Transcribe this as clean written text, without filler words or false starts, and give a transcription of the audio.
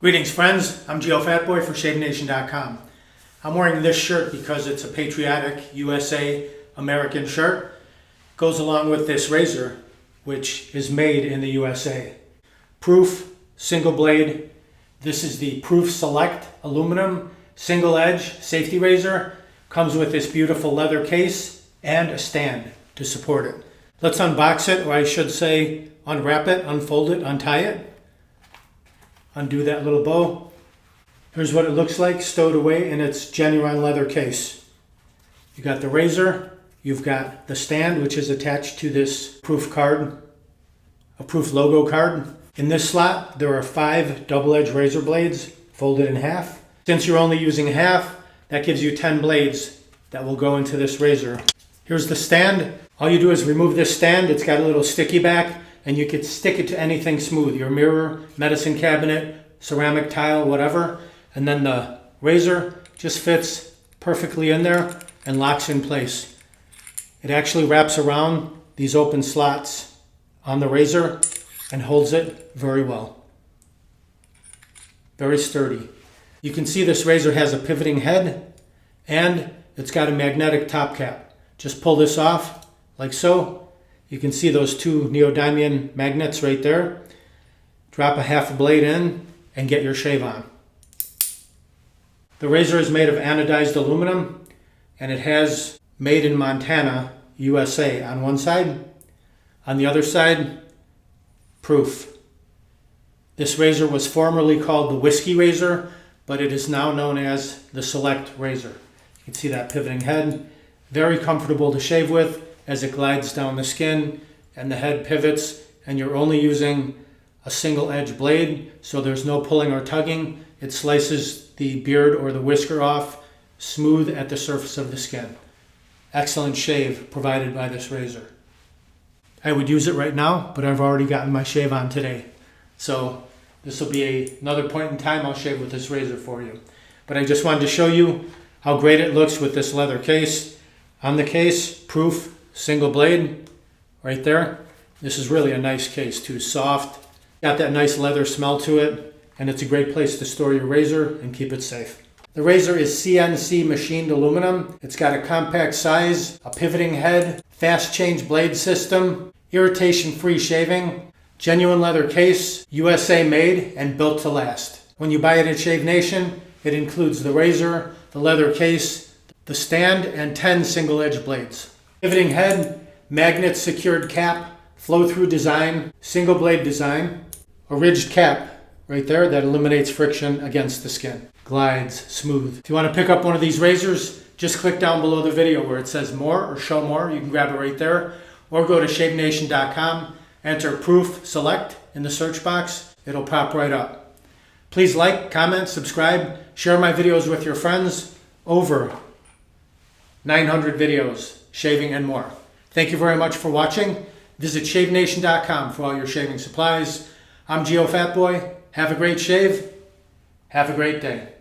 Greetings friends, I'm Geofatboy for ShaveNation.com. I'm wearing this shirt because it's a patriotic USA American shirt. It goes along with this razor, which is made in the USA. Proof, single blade. This is the Proof Select aluminum single edge safety razor. Comes with this beautiful leather case and a stand to support it. Let's unbox it, or I should say unwrap it, unfold it, untie it. Undo that little bow. Here's what it looks like stowed away in its genuine leather case. You got the razor, you've got the stand which is attached to this proof card, a proof logo card. In this slot there are 5 double-edged razor blades folded in half. Since you're only using half, that gives you 10 blades that will go into this razor. Here's the stand. All you do is remove this stand. It's got a little sticky back, and you could stick it to anything smooth, your mirror, medicine cabinet, ceramic tile, whatever. And then the razor just fits perfectly in there and locks in place. It actually wraps around these open slots on the razor and holds it very well. Very sturdy. You can see this razor has a pivoting head and it's got a magnetic top cap. Just pull this off like so. You can see those 2 neodymium magnets right there. Drop a half a blade in and get your shave on. The razor is made of anodized aluminum and it has made in Montana, USA on one side. On the other side, proof. This razor was formerly called the Whiskey Razor, but it is now known as the Select Razor. You can see that pivoting head. Very comfortable to shave with, as it glides down the skin and the head pivots, and you're only using a single edge blade, so there's no pulling or tugging. It slices the beard or the whisker off smooth at the surface of the skin. Excellent shave provided by this razor. I would use it right now, but I've already gotten my shave on today. So this will be another point in time I'll shave with this razor for you. But I just wanted to show you how great it looks with this leather case. On the case, proof, single blade right there. This is really a nice case too, soft. Got that nice leather smell to it, and it's a great place to store your razor and keep it safe. The razor is CNC machined aluminum. It's got a compact size, a pivoting head, fast change blade system, irritation-free shaving, genuine leather case, USA made and built to last. When you buy it at Shave Nation, it includes the razor, the leather case, the stand, and 10 single-edge blades. Pivoting head, magnet secured cap, flow-through design, single blade design, a ridged cap right there that eliminates friction against the skin. Glides smooth. If you want to pick up one of these razors, just click down below the video where it says more or show more. You can grab it right there, or go to ShaveNation.com, enter Proof Select in the search box. It'll pop right up. Please like, comment, subscribe, share my videos with your friends. Over 900 videos, shaving and more. Thank you very much for watching. Visit ShaveNation.com for all your shaving supplies. I'm Geofatboy. Have a great shave. Have a great day.